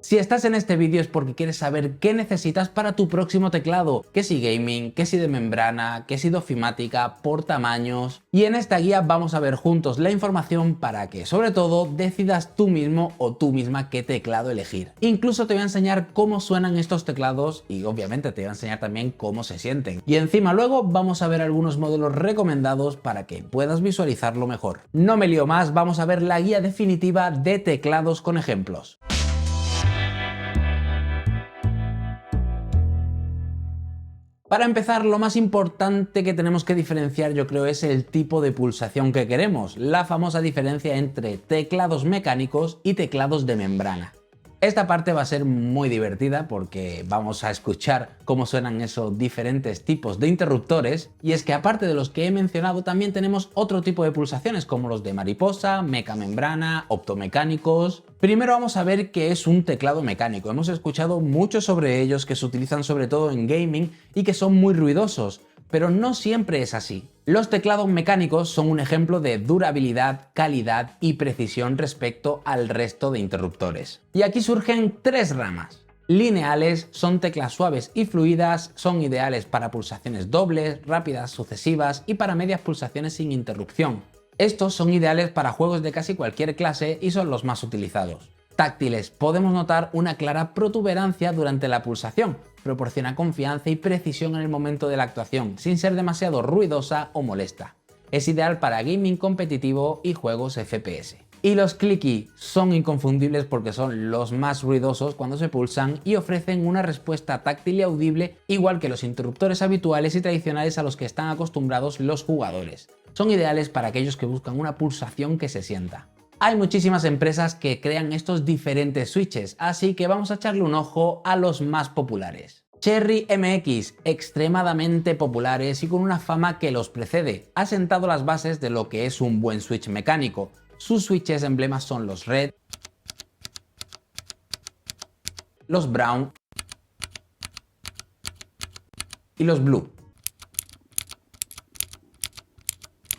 Si estás en este vídeo es porque quieres saber qué necesitas para tu próximo teclado, que si gaming, que si de membrana, que si de ofimática, por tamaños. Y en esta guía vamos a ver juntos la información para que, sobre todo, decidas tú mismo o tú misma qué teclado elegir. Incluso te voy a enseñar cómo suenan estos teclados y obviamente te voy a enseñar también cómo se sienten. Y encima luego vamos a ver algunos modelos recomendados para que puedas visualizarlo mejor. No me lío más, vamos a ver la guía definitiva de teclados con ejemplos. Para empezar, lo más importante que tenemos que diferenciar, yo creo, es el tipo de pulsación que queremos, la famosa diferencia entre teclados mecánicos y teclados de membrana. Esta parte va a ser muy divertida porque vamos a escuchar cómo suenan esos diferentes tipos de interruptores, y es que aparte de los que he mencionado también tenemos otro tipo de pulsaciones como los de mariposa, mecamembrana, optomecánicos. Primero vamos a ver qué es un teclado mecánico. Hemos escuchado mucho sobre ellos, que se utilizan sobre todo en gaming y que son muy ruidosos. Pero no siempre es así. Los teclados mecánicos son un ejemplo de durabilidad, calidad y precisión respecto al resto de interruptores. Y aquí surgen tres ramas. Lineales son teclas suaves y fluidas, son ideales para pulsaciones dobles, rápidas, sucesivas y para medias pulsaciones sin interrupción. Estos son ideales para juegos de casi cualquier clase y son los más utilizados. Táctiles, podemos notar una clara protuberancia durante la pulsación, proporciona confianza y precisión en el momento de la actuación, sin ser demasiado ruidosa o molesta. Es ideal para gaming competitivo y juegos FPS. Y los clicky son inconfundibles porque son los más ruidosos cuando se pulsan y ofrecen una respuesta táctil y audible, igual que los interruptores habituales y tradicionales a los que están acostumbrados los jugadores. Son ideales para aquellos que buscan una pulsación que se sienta. Hay muchísimas empresas que crean estos diferentes switches, así que vamos a echarle un ojo a los más populares. Cherry MX, extremadamente populares y con una fama que los precede, ha sentado las bases de lo que es un buen switch mecánico. Sus switches emblemas son los Red, los Brown y los Blue.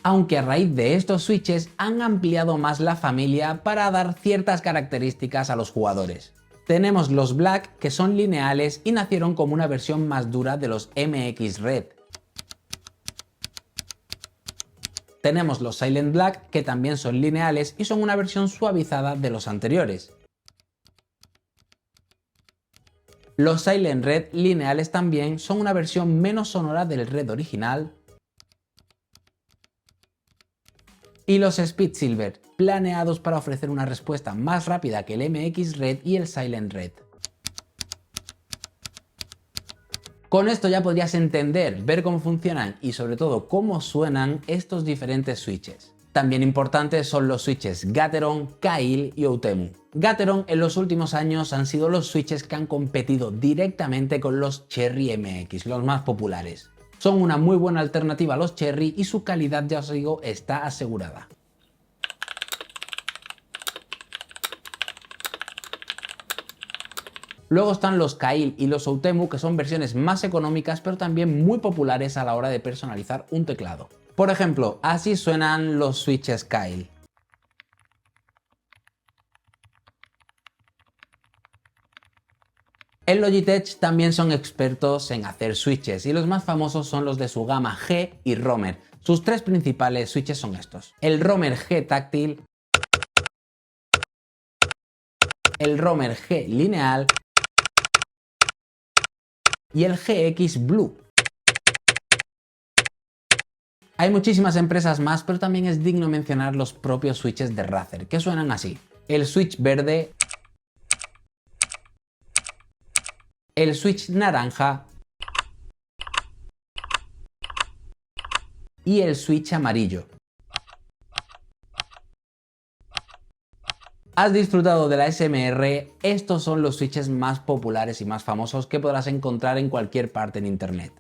Aunque a raíz de estos switches han ampliado más la familia para dar ciertas características a los jugadores. Tenemos los Black, que son lineales y nacieron como una versión más dura de los MX Red. Tenemos los Silent Black, que también son lineales y son una versión suavizada de los anteriores. Los Silent Red lineales también son una versión menos sonora del Red original. Y los Speed Silver, planeados para ofrecer una respuesta más rápida que el MX Red y el Silent Red. Con esto ya podrías entender, ver cómo funcionan y sobre todo cómo suenan estos diferentes switches. También importantes son los switches Gateron, Kailh y Outemu. Gateron en los últimos años han sido los switches que han competido directamente con los Cherry MX, los más populares. Son una muy buena alternativa a los Cherry y su calidad, ya os digo, está asegurada. Luego están los Kailh y los Outemu, que son versiones más económicas pero también muy populares a la hora de personalizar un teclado. Por ejemplo, así suenan los switches Kailh. En Logitech también son expertos en hacer switches y los más famosos son los de su gama G y Romer. Sus tres principales switches son estos: el Romer G táctil, el Romer G lineal y el GX Blue. Hay muchísimas empresas más, pero también es digno mencionar los propios switches de Razer, que suenan así: el switch verde, el switch naranja y el switch amarillo. ¿Has disfrutado de la ASMR? Estos son los switches más populares y más famosos que podrás encontrar en cualquier parte en internet.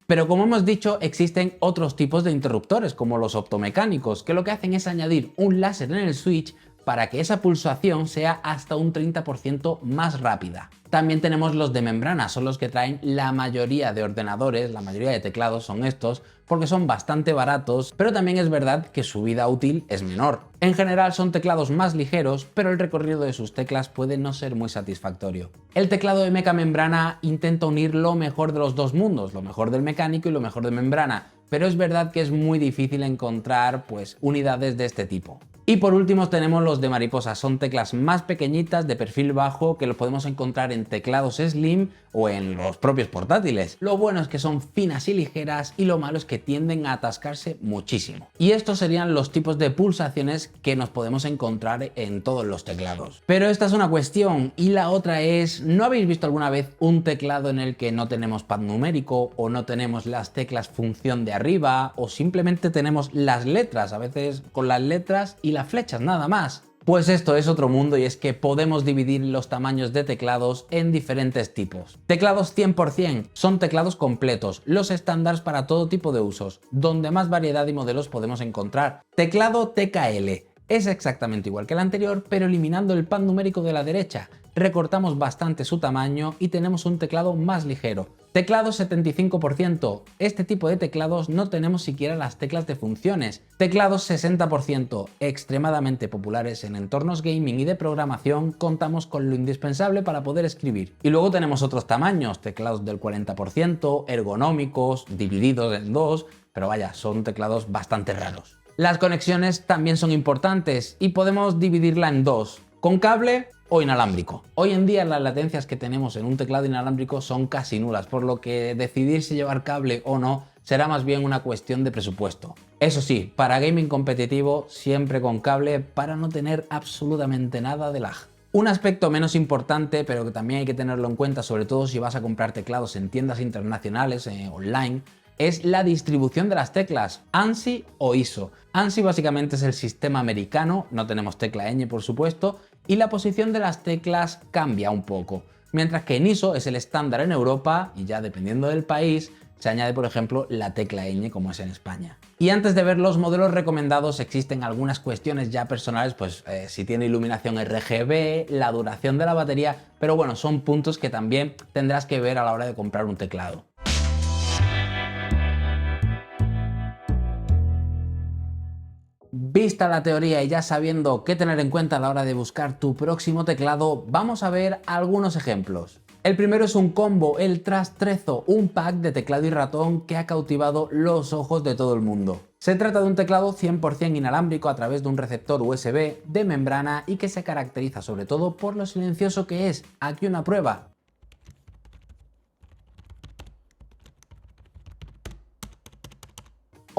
Pero como hemos dicho, existen otros tipos de interruptores como los optomecánicos, que lo que hacen es añadir un láser en el switch para que esa pulsación sea hasta un 30% más rápida. También tenemos los de membrana, son los que traen la mayoría de ordenadores, la mayoría de teclados son estos, porque son bastante baratos, pero también es verdad que su vida útil es menor. En general son teclados más ligeros, pero el recorrido de sus teclas puede no ser muy satisfactorio. El teclado de meca membrana intenta unir lo mejor de los dos mundos, lo mejor del mecánico y lo mejor de membrana, pero es verdad que es muy difícil encontrar unidades de este tipo. Y por último tenemos los de mariposa, son teclas más pequeñitas de perfil bajo que los podemos encontrar en teclados Slim o en los propios portátiles. Lo bueno es que son finas y ligeras y lo malo es que tienden a atascarse muchísimo. Y estos serían los tipos de pulsaciones que nos podemos encontrar en todos los teclados. Pero esta es una cuestión y la otra es, ¿no habéis visto alguna vez un teclado en el que no tenemos pad numérico o no tenemos las teclas función de arriba o simplemente tenemos las letras, a veces con las letras y las flechas nada más? Pues esto es otro mundo y es que podemos dividir los tamaños de teclados en diferentes tipos. Teclados 100% son teclados completos, los estándares para todo tipo de usos, donde más variedad y modelos podemos encontrar. Teclado TKL es exactamente igual que el anterior, pero eliminando el pad numérico de la derecha. Recortamos bastante su tamaño y tenemos un teclado más ligero. Teclado 75%. Este tipo de teclados no tenemos siquiera las teclas de funciones. Teclados 60%. Extremadamente populares en entornos gaming y de programación, contamos con lo indispensable para poder escribir. Y luego tenemos otros tamaños, teclados del 40%, ergonómicos, divididos en dos, pero vaya, son teclados bastante raros. Las conexiones también son importantes y podemos dividirla en dos, con cable o inalámbrico. Hoy en día las latencias que tenemos en un teclado inalámbrico son casi nulas, por lo que decidir si llevar cable o no será más bien una cuestión de presupuesto. Eso sí, para gaming competitivo siempre con cable para no tener absolutamente nada de lag. Un aspecto menos importante, pero que también hay que tenerlo en cuenta, sobre todo si vas a comprar teclados en tiendas internacionales, online, es la distribución de las teclas, ANSI o ISO. ANSI básicamente es el sistema americano, no tenemos tecla ñ por supuesto, y la posición de las teclas cambia un poco, mientras que en ISO es el estándar en Europa y ya dependiendo del país se añade por ejemplo la tecla ñ como es en España. Y antes de ver los modelos recomendados existen algunas cuestiones ya personales, si tiene iluminación RGB, la duración de la batería, pero bueno, son puntos que también tendrás que ver a la hora de comprar un teclado. Vista la teoría y ya sabiendo qué tener en cuenta a la hora de buscar tu próximo teclado, vamos a ver algunos ejemplos. El primero es un combo, el Trastrezo, un pack de teclado y ratón que ha cautivado los ojos de todo el mundo. Se trata de un teclado 100% inalámbrico a través de un receptor USB de membrana y que se caracteriza sobre todo por lo silencioso que es. Aquí una prueba.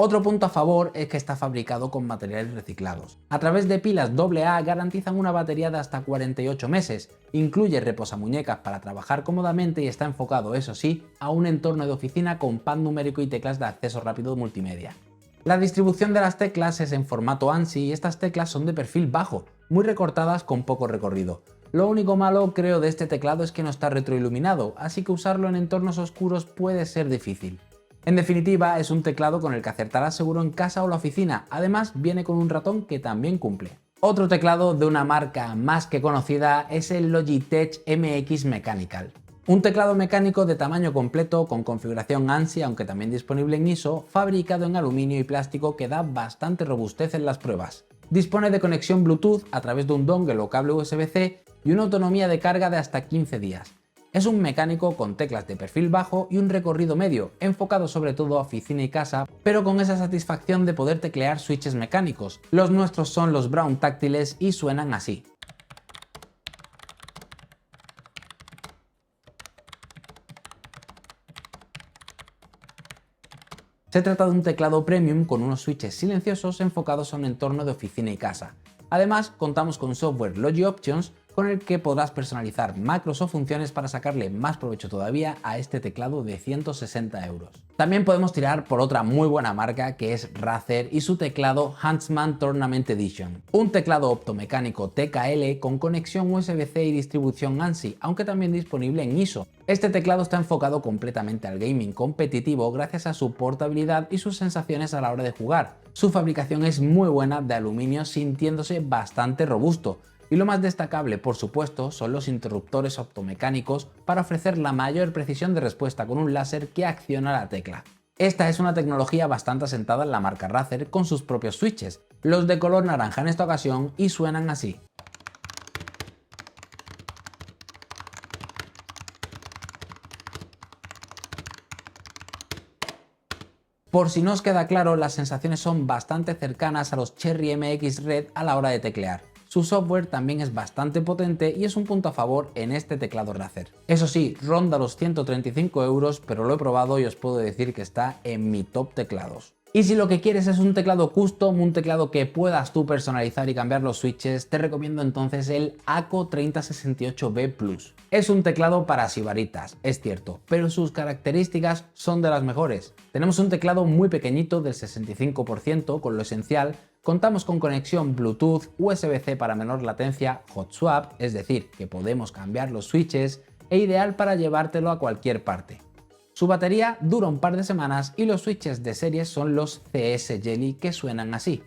Otro punto a favor es que está fabricado con materiales reciclados. A través de pilas AA garantizan una batería de hasta 48 meses, incluye reposamuñecas para trabajar cómodamente y está enfocado, eso sí, a un entorno de oficina con pad numérico y teclas de acceso rápido multimedia. La distribución de las teclas es en formato ANSI y estas teclas son de perfil bajo, muy recortadas con poco recorrido. Lo único malo creo de este teclado es que no está retroiluminado, así que usarlo en entornos oscuros puede ser difícil. En definitiva, es un teclado con el que acertarás seguro en casa o la oficina, además viene con un ratón que también cumple. Otro teclado de una marca más que conocida es el Logitech MX Mechanical. Un teclado mecánico de tamaño completo con configuración ANSI, aunque también disponible en ISO, fabricado en aluminio y plástico que da bastante robustez en las pruebas. Dispone de conexión Bluetooth a través de un dongle o cable USB-C y una autonomía de carga de hasta 15 días. Es un mecánico con teclas de perfil bajo y un recorrido medio, enfocado sobre todo a oficina y casa, pero con esa satisfacción de poder teclear switches mecánicos. Los nuestros son los Brown táctiles y suenan así. Se trata de un teclado premium con unos switches silenciosos enfocados a un entorno de oficina y casa. Además, contamos con software Logi Options con el que podrás personalizar macros o funciones para sacarle más provecho todavía a este teclado de 160 euros. También podemos tirar por otra muy buena marca que es Razer y su teclado Huntsman Tournament Edition, un teclado optomecánico TKL con conexión USB-C y distribución ANSI, aunque también disponible en ISO. Este teclado está enfocado completamente al gaming competitivo gracias a su portabilidad y sus sensaciones a la hora de jugar. Su fabricación es muy buena, de aluminio, sintiéndose bastante robusto. Y lo más destacable, por supuesto, son los interruptores optomecánicos para ofrecer la mayor precisión de respuesta con un láser que acciona la tecla. Esta es una tecnología bastante asentada en la marca Razer con sus propios switches, los de color naranja en esta ocasión, y suenan así. Por si no os queda claro, las sensaciones son bastante cercanas a los Cherry MX Red a la hora de teclear. Su software también es bastante potente y es un punto a favor en este teclado Razer. Eso sí, ronda los 135 euros, pero lo he probado y os puedo decir que está en mi top teclados. Y si lo que quieres es un teclado custom, un teclado que puedas tú personalizar y cambiar los switches, te recomiendo entonces el ACO 3068B Plus. Es un teclado para sibaritas, es cierto, pero sus características son de las mejores. Tenemos un teclado muy pequeñito del 65% con lo esencial. Contamos con conexión Bluetooth, USB-C para menor latencia, hot swap, es decir, que podemos cambiar los switches, e ideal para llevártelo a cualquier parte. Su batería dura un par de semanas y los switches de serie son los CS Jelly, que suenan así.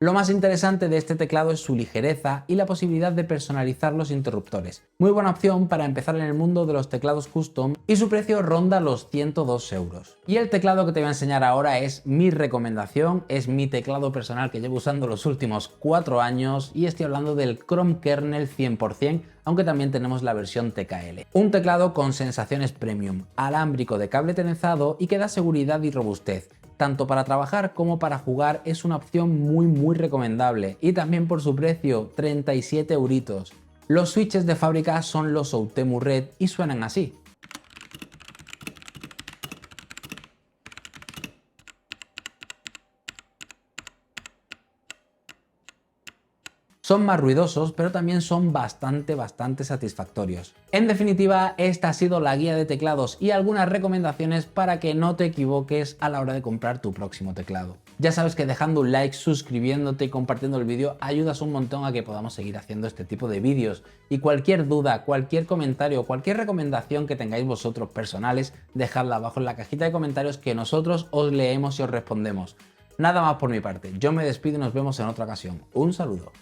Lo más interesante de este teclado es su ligereza y la posibilidad de personalizar los interruptores. Muy buena opción para empezar en el mundo de los teclados custom y su precio ronda los 102 euros. Y el teclado que te voy a enseñar ahora es mi recomendación, es mi teclado personal que llevo usando los últimos 4 años y estoy hablando del Chrome Kernel 100%, aunque también tenemos la versión TKL. Un teclado con sensaciones premium, alámbrico de cable trenzado y que da seguridad y robustez. Tanto para trabajar como para jugar es una opción muy recomendable, y también por su precio, 37 euritos. Los switches de fábrica son los Outemu Red y suenan así. Son más ruidosos, pero también son bastante satisfactorios. En definitiva, esta ha sido la guía de teclados y algunas recomendaciones para que no te equivoques a la hora de comprar tu próximo teclado. Ya sabes que dejando un like, suscribiéndote y compartiendo el vídeo ayudas un montón a que podamos seguir haciendo este tipo de vídeos. Y cualquier duda, cualquier comentario, cualquier recomendación que tengáis vosotros personales, dejadla abajo en la cajita de comentarios que nosotros os leemos y os respondemos. Nada más por mi parte, yo me despido y nos vemos en otra ocasión. Un saludo.